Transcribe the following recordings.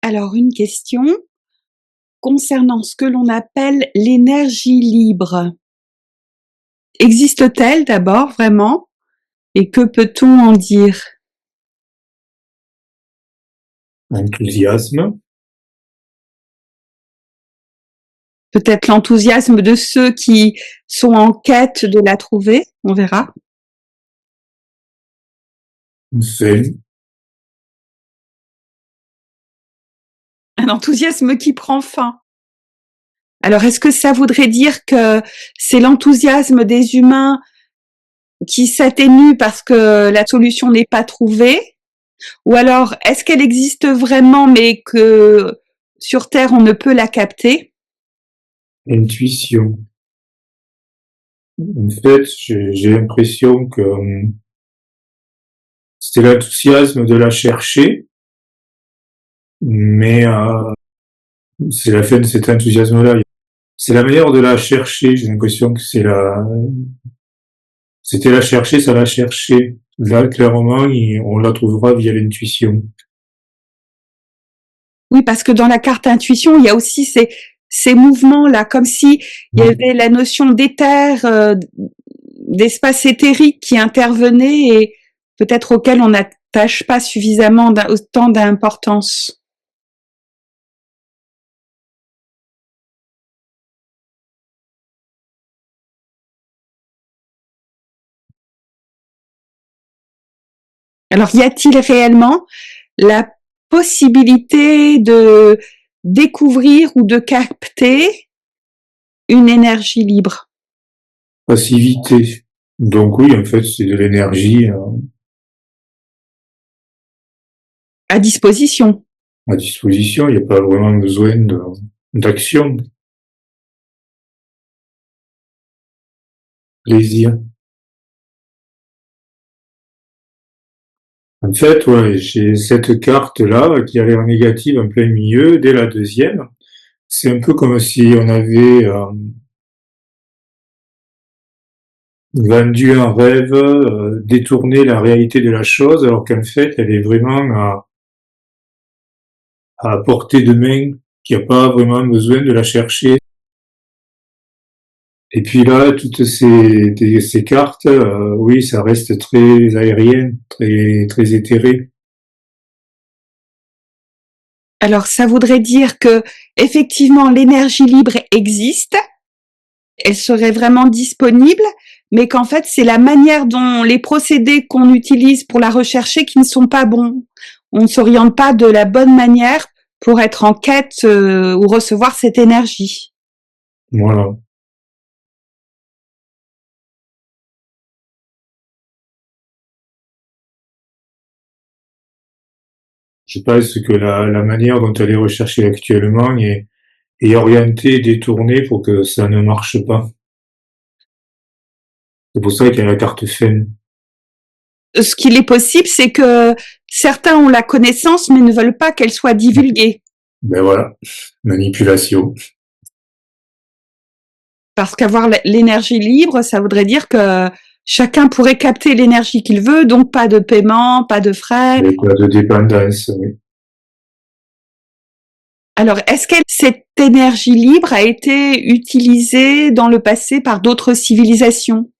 Alors une question concernant ce que l'on appelle l'énergie libre. Existe-t-elle d'abord vraiment? Et que peut-on en dire? Enthousiasme, Peut-être l'enthousiasme de ceux qui sont en quête de la trouver, on verra. fait, Un enthousiasme qui prend fin. Alors est-ce que ça voudrait dire que c'est l'enthousiasme des humains qui s'atténue parce que la solution n'est pas trouvée? Ou alors est-ce qu'elle existe vraiment mais que sur Terre on ne peut la capter? intuition. En fait, j'ai l'impression que c'était l'enthousiasme de la chercher, mais c'est la fin de cet enthousiasme-là. C'est la manière de la chercher. J'ai l'impression que c'était la chercher, ça la chercher. Là, clairement, on la trouvera via l'intuition. Oui, parce que dans la carte intuition, il y a aussi ces mouvements-là, comme si il y avait la notion d'éther, d'espace éthérique qui intervenait et peut-être auquel on n'attache pas suffisamment autant d'importance. Alors, y a-t-il réellement la possibilité de découvrir ou de capter une énergie libre Passivité. Donc oui, en fait, c'est de l'énergie à disposition? à disposition. Il n'y a pas vraiment besoin d'action. Plaisir. En fait, ouais, j'ai cette carte-là qui a l'air négative en plein milieu dès la deuxième. C'est un peu comme si on avait vendu un rêve, détourné la réalité de la chose, alors qu'en fait, elle est vraiment à portée de main, qu'il n'y a pas vraiment besoin de la chercher. Et puis là, toutes ces cartes, oui, ça reste très aérien, très éthéré. Alors, ça voudrait dire que effectivement l'énergie libre existe, elle serait vraiment disponible, mais qu'en fait c'est la manière dont les procédés qu'on utilise pour la rechercher qui ne sont pas bons. On ne s'oriente pas de la bonne manière pour être en quête ou recevoir cette énergie. Voilà. Je pense que la manière dont elle est recherchée actuellement est orientée, détournée pour que ça ne marche pas. C'est pour ça qu'il y a la carte Fen. Ce qu'il est possible, c'est que certains ont la connaissance mais ne veulent pas qu'elle soit divulguée. Ben voilà, manipulation. Parce qu'avoir l'énergie libre, ça voudrait dire que chacun pourrait capter l'énergie qu'il veut, donc pas de paiement, pas de frais. Avec la de dépendance, oui. Alors, est-ce que cette énergie libre a été utilisée dans le passé par d'autres civilisations?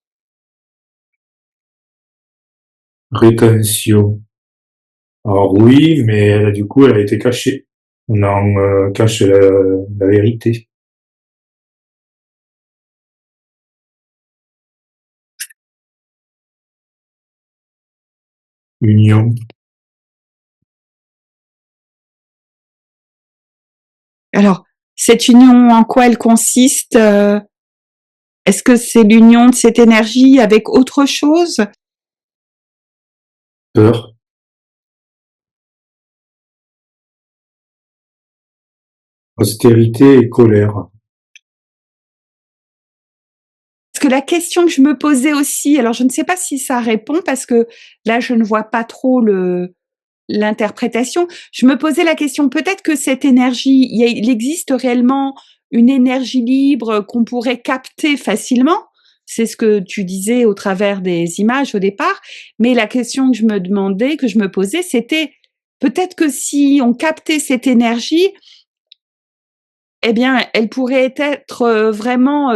Rétention. Alors oui, mais du coup, elle a été cachée. On en cache la vérité. Union. Alors, cette union, en quoi elle consiste? Est-ce que c'est l'union de cette énergie avec autre chose? Peur. Austérité et colère. Parce que la question que je me posais aussi, alors je ne sais pas si ça répond parce que là je ne vois pas trop l'interprétation. Je me posais la question, peut-être que cette énergie, il existe réellement une énergie libre qu'on pourrait capter facilement. C'est ce que tu disais au travers des images au départ. Mais la question que je me demandais, que je me posais, c'était peut-être que si on captait cette énergie, eh bien, elle pourrait être vraiment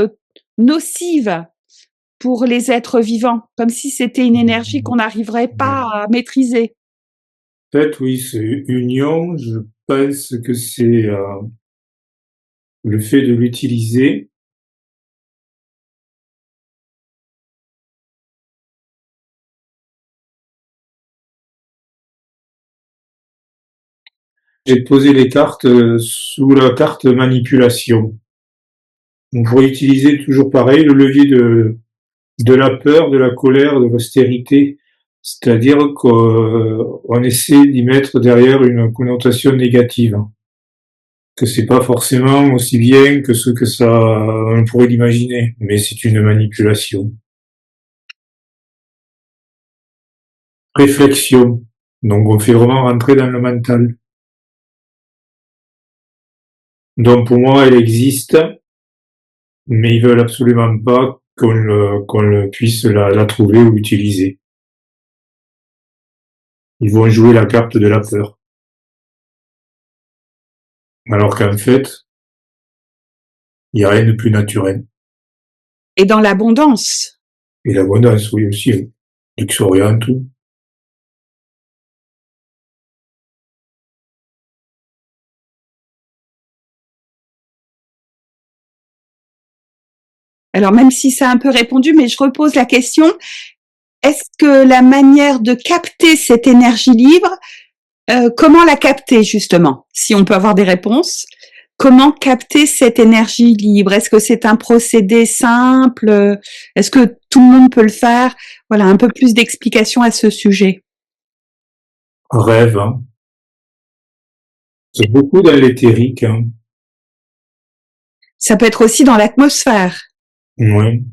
nocive pour les êtres vivants, comme si c'était une énergie qu'on n'arriverait Ouais. pas à maîtriser. En fait, oui, c'est union. Je pense que c'est le fait de l'utiliser. J'ai posé les cartes sous la carte manipulation. On pourrait utiliser toujours pareil le levier de la peur, de la colère, de l'austérité. C'est-à-dire qu'on essaie d'y mettre derrière une connotation négative. Que c'est pas forcément aussi bien que ce que ça on pourrait l'imaginer, mais c'est une manipulation. Réflexion. Donc on fait vraiment rentrer dans le mental. Donc pour moi, elle existe, mais ils veulent absolument pas qu'on puisse la trouver ou l'utiliser. Ils vont jouer la carte de la peur. Alors qu'en fait, il n'y a rien de plus naturel. Et dans l'abondance. Et l'abondance, oui, aussi. Oui. Luxuriant, tout. Alors même si c'est un peu répondu, mais je repose la question, est-ce que la manière de capter cette énergie libre, comment la capter justement? Si on peut avoir des réponses. Comment capter cette énergie libre? Est-ce que c'est un procédé simple? Est-ce que tout le monde peut le faire? Voilà, un peu plus d'explications à ce sujet. Rêve, hein. C'est beaucoup dans l'éthérique, hein. Ça peut être aussi dans l'atmosphère. Oui.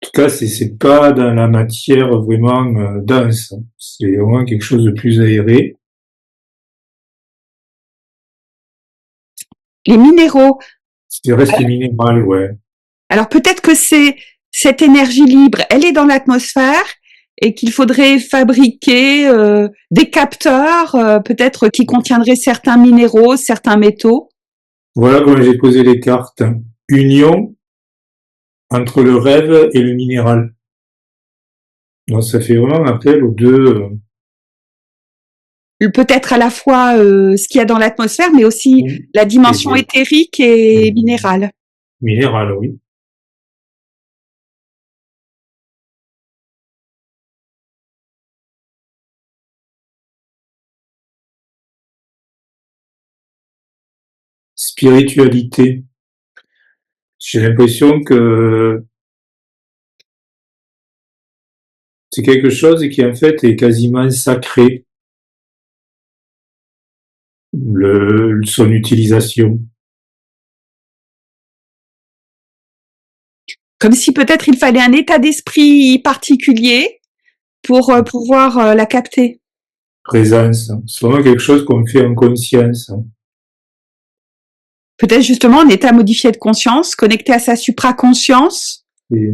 En tout cas, c'est pas dans la matière vraiment dense. C'est vraiment quelque chose de plus aéré. Les minéraux. C'est reste minéral, ouais. Alors peut-être que c'est cette énergie libre, elle est dans l'atmosphère et qu'il faudrait fabriquer des capteurs, peut-être qui contiendraient certains minéraux, certains métaux. Voilà comment j'ai posé les cartes. Union entre le rêve et le minéral. Donc ça fait vraiment appel aux deux. Peut-être à la fois ce qu'il y a dans l'atmosphère, mais aussi la dimension Et, éthérique et minérale. minéral, oui. Spiritualité. J'ai l'impression que c'est quelque chose qui en fait est quasiment sacré, son utilisation. Comme si peut-être il fallait un état d'esprit particulier pour pouvoir la capter. Présence. C'est vraiment quelque chose qu'on fait en conscience. Peut-être justement un état modifié de conscience, connecté à sa supraconscience. Et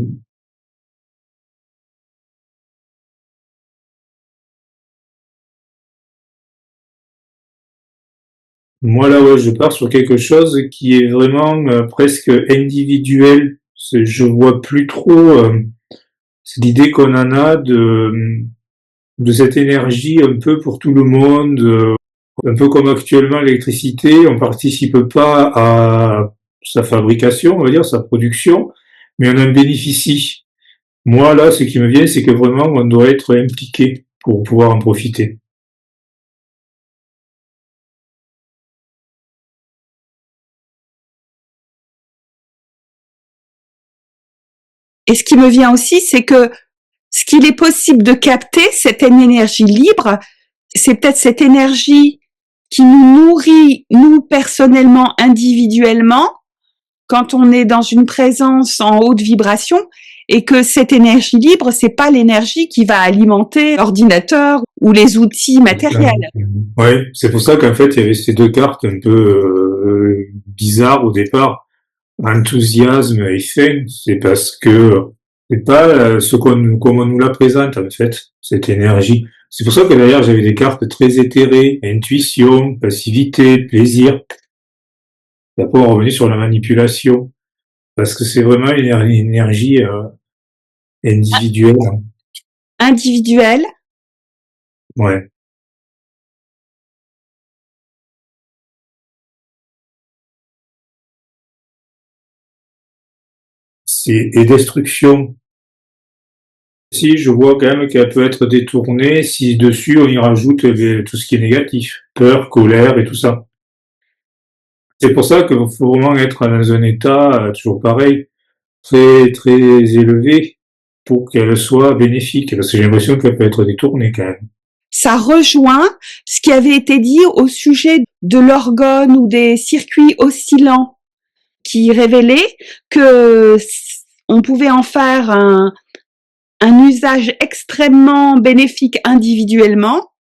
moi là, ouais, je pars sur quelque chose qui est vraiment presque individuel. Je vois plus trop c'est l'idée qu'on en a de cette énergie un peu pour tout le monde, un peu comme actuellement l'électricité, on participe pas à sa fabrication, on va dire, sa production, mais on en bénéficie. Moi, là, ce qui me vient, c'est que vraiment, on doit être impliqué pour pouvoir en profiter. Et ce qui me vient aussi, c'est que ce qu'il est possible de capter, cette énergie libre, c'est peut-être cette énergie qui nous nourrit, nous personnellement, individuellement, quand on est dans une présence en haute vibration, et que cette énergie libre, c'est pas l'énergie qui va alimenter l'ordinateur ou les outils matériels. Ouais, c'est pour ça qu'en fait, il y avait ces deux cartes un peu bizarres au départ. Enthousiasme et faim, c'est parce que C'est pas comme on nous la présente, en fait, cette énergie. C'est pour ça que d'ailleurs, j'avais des cartes très éthérées, intuition, passivité, plaisir. Et après, on revenait sur la manipulation. Parce que c'est vraiment une énergie individuelle, hein. Individuel. Ouais. Et destruction. Si je vois quand même qu'elle peut être détournée si dessus on y rajoute tout ce qui est négatif, peur, colère et tout ça. C'est pour ça qu'il faut vraiment être dans un état toujours pareil, très très élevé pour qu'elle soit bénéfique. Parce que j'ai l'impression qu'elle peut être détournée quand même. Ça rejoint ce qui avait été dit au sujet de l'orgone ou des circuits oscillants, qui révélait que on pouvait en faire un usage extrêmement bénéfique individuellement,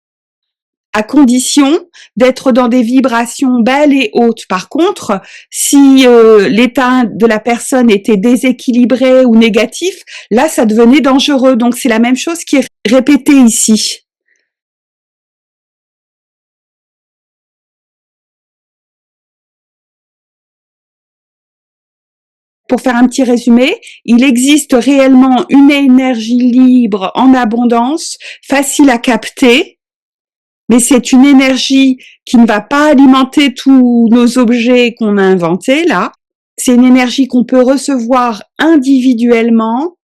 à condition d'être dans des vibrations belles et hautes. Par contre, si l'état de la personne était déséquilibré ou négatif, là, ça devenait dangereux. Donc, c'est la même chose qui est répétée ici. Pour faire un petit résumé, il existe réellement une énergie libre en abondance, facile à capter, mais c'est une énergie qui ne va pas alimenter tous nos objets qu'on a inventés là. C'est une énergie qu'on peut recevoir individuellement,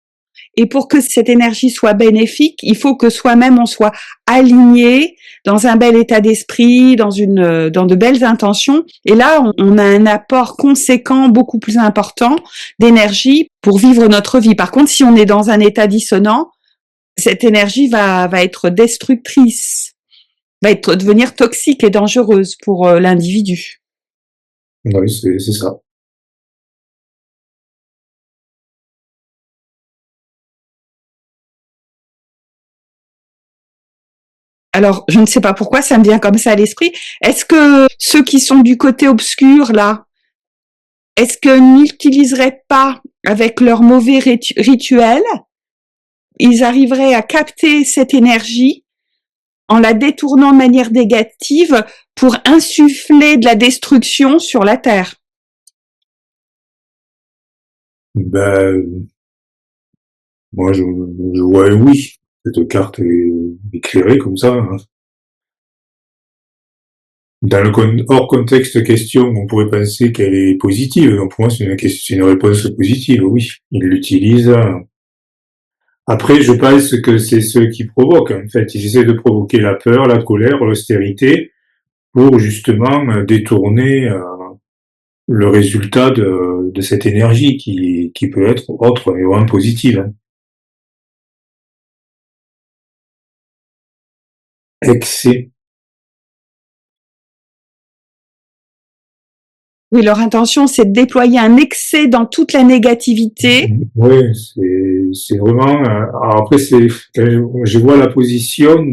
et pour que cette énergie soit bénéfique, il faut que soi-même on soit aligné dans un bel état d'esprit, dans de belles intentions. Et là, on a un apport conséquent, beaucoup plus important d'énergie pour vivre notre vie. Par contre, si on est dans un état dissonant, cette énergie va être destructrice, devenir toxique et dangereuse pour l'individu. Oui, c'est ça. Alors, je ne sais pas pourquoi ça me vient comme ça à l'esprit. Est-ce que ceux qui sont du côté obscur, là, est-ce qu'ils n'utiliseraient pas, avec leurs mauvais rituels, ils arriveraient à capter cette énergie en la détournant de manière négative pour insuffler de la destruction sur la Terre? Ben, moi, je vois un oui. Cette carte est éclairée comme ça, hein. Dans hors contexte question, on pourrait penser qu'elle est positive. Donc pour moi, c'est une réponse positive, oui. Ils l'utilisent. Après, je pense que c'est ceux qui provoquent. En fait, ils essaient de provoquer la peur, la colère, l'austérité, pour justement détourner le résultat de cette énergie qui peut être autre et vraiment positive, hein. Excès. Oui, leur intention, c'est de déployer un excès dans toute la négativité. Oui, c'est vraiment. Alors après, quand je vois la position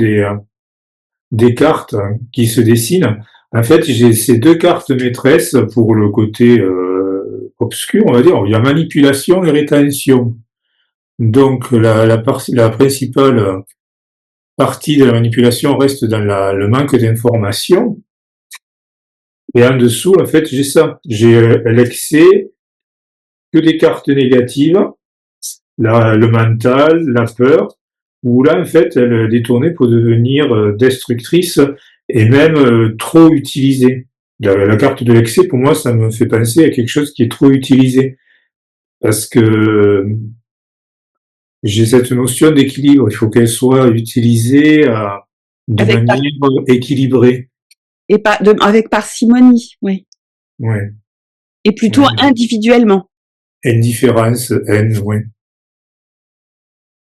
des cartes qui se dessinent. En fait, j'ai ces deux cartes maîtresses pour le côté obscur, on va dire. Il y a manipulation et rétention. Donc la principale partie de la manipulation reste dans le manque d'information. Et en dessous, en fait, j'ai ça. J'ai l'excès, que des cartes négatives, le mental, la peur, où là, en fait, elle est détournée pour devenir destructrice et même trop utilisée. La carte de l'excès, pour moi, ça me fait penser à quelque chose qui est trop utilisé. Parce que j'ai cette notion d'équilibre. Il faut qu'elle soit utilisée de Avec manière équilibrée. et pas avec parcimonie, oui. Ouais. Et plutôt Ouais. individuellement. Indifférence, haine, ouais.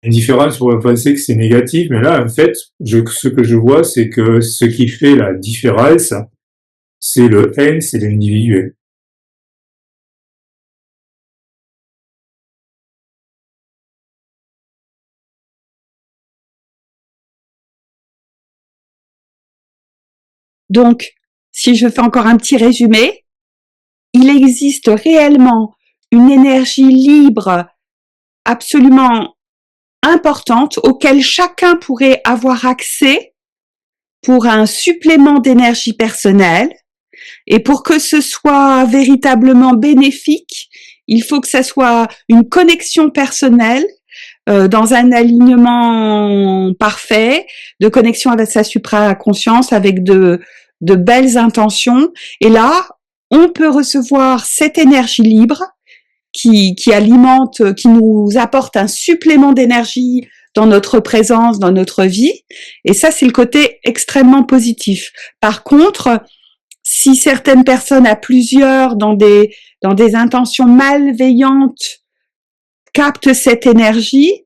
Indifférence, on pourrait penser que c'est négatif, mais là, en fait, ce que je vois, c'est que ce qui fait la différence, c'est le haine, c'est l'individuel. Donc, si je fais encore un petit résumé, il existe réellement une énergie libre absolument importantes auxquelles chacun pourrait avoir accès pour un supplément d'énergie personnelle. Et pour que ce soit véritablement bénéfique, il faut que ça soit une connexion personnelle dans un alignement parfait, de connexion avec sa supraconscience, avec de belles intentions. Et là, on peut recevoir cette énergie libre qui alimente, qui nous apporte un supplément d'énergie dans notre présence, dans notre vie. Et ça, c'est le côté extrêmement positif. Par contre, si certaines personnes à plusieurs dans des intentions malveillantes captent cette énergie,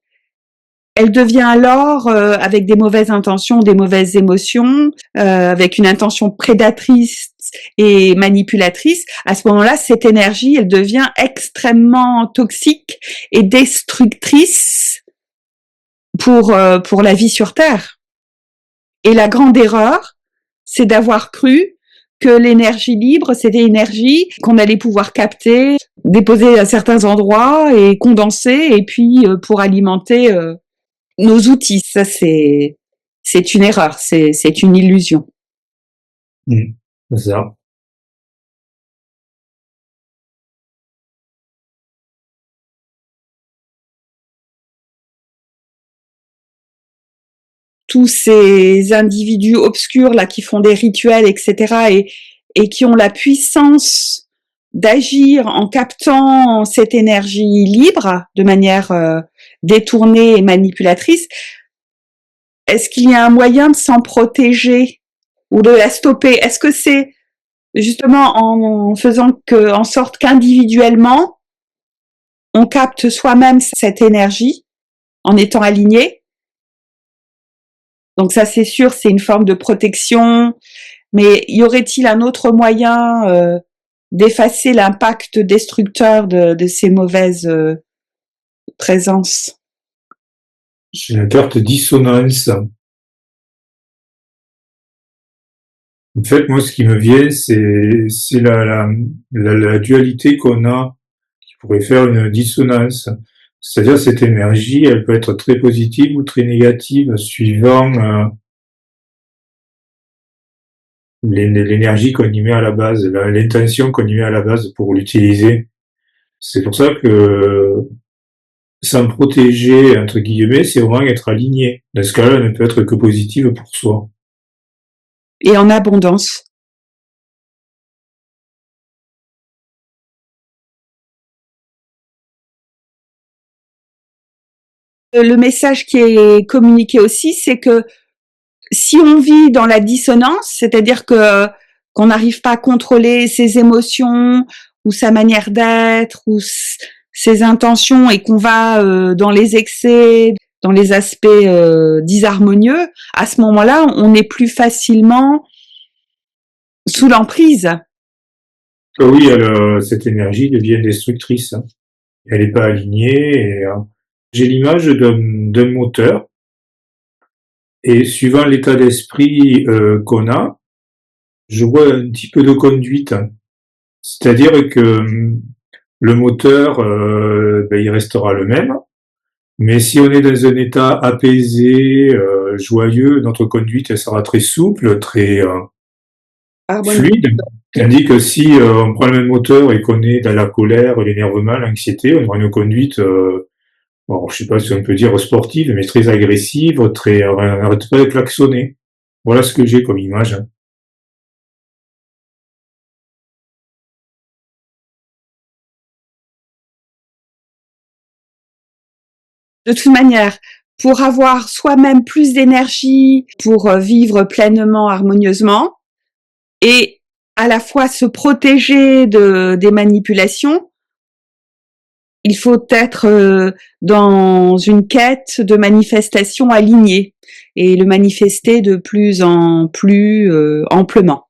elle devient alors avec des mauvaises intentions, des mauvaises émotions, avec une intention prédatrice et manipulatrice. À ce moment-là, cette énergie, elle devient extrêmement toxique et destructrice pour la vie sur Terre. Et la grande erreur, c'est d'avoir cru que l'énergie libre, c'était l'énergie qu'on allait pouvoir capter, déposer à certains endroits et condenser, et puis pour alimenter nos outils. Ça, c'est une erreur, c'est une illusion. C'est ça. Tous ces individus obscurs là qui font des rituels, etc., et qui ont la puissance d'agir en captant cette énergie libre de manière détournée et manipulatrice, est-ce qu'il y a un moyen de s'en protéger ou de la stopper? Est-ce que c'est justement en faisant en sorte qu'individuellement, on capte soi-même cette énergie en étant aligné? Donc ça, c'est sûr, c'est une forme de protection. Mais y aurait-il un autre moyen d'effacer l'impact destructeur de ces mauvaises présences? J'ai la carte dissonance. En fait, moi, ce qui me vient, c'est la dualité qu'on a, qui pourrait faire une dissonance. C'est-à-dire, cette énergie, elle peut être très positive ou très négative, suivant l'énergie qu'on y met à la base, l'intention qu'on y met à la base pour l'utiliser. C'est pour ça que s'en protéger, entre guillemets, c'est vraiment être aligné. Dans ce cas-là, elle ne peut être que positive pour soi. Et en abondance. Le message qui est communiqué aussi, c'est que si on vit dans la dissonance, c'est-à-dire qu'on n'arrive pas à contrôler ses émotions ou sa manière d'être ou ses intentions et qu'on va dans les excès, dans les aspects disharmonieux, à ce moment-là, on est plus facilement sous l'emprise. Oui, cette énergie devient destructrice. Elle n'est pas alignée. Et, j'ai l'image d'un moteur. Et suivant l'état d'esprit qu'on a, je vois un petit peu de conduite. C'est-à-dire que le moteur, il restera le même. Mais si on est dans un état apaisé, joyeux, notre conduite elle sera très souple, très fluide. Tandis que si on prend le même moteur et qu'on est dans la colère, l'énervement, l'anxiété, on aura une conduite, bon, je sais pas si on peut dire sportive, mais très agressive, très, on n'arrête pas de klaxonner. Voilà ce que j'ai comme image. De toute manière, pour avoir soi-même plus d'énergie, pour vivre pleinement, harmonieusement, et à la fois se protéger des manipulations, il faut être dans une quête de manifestation alignée et le manifester de plus en plus amplement.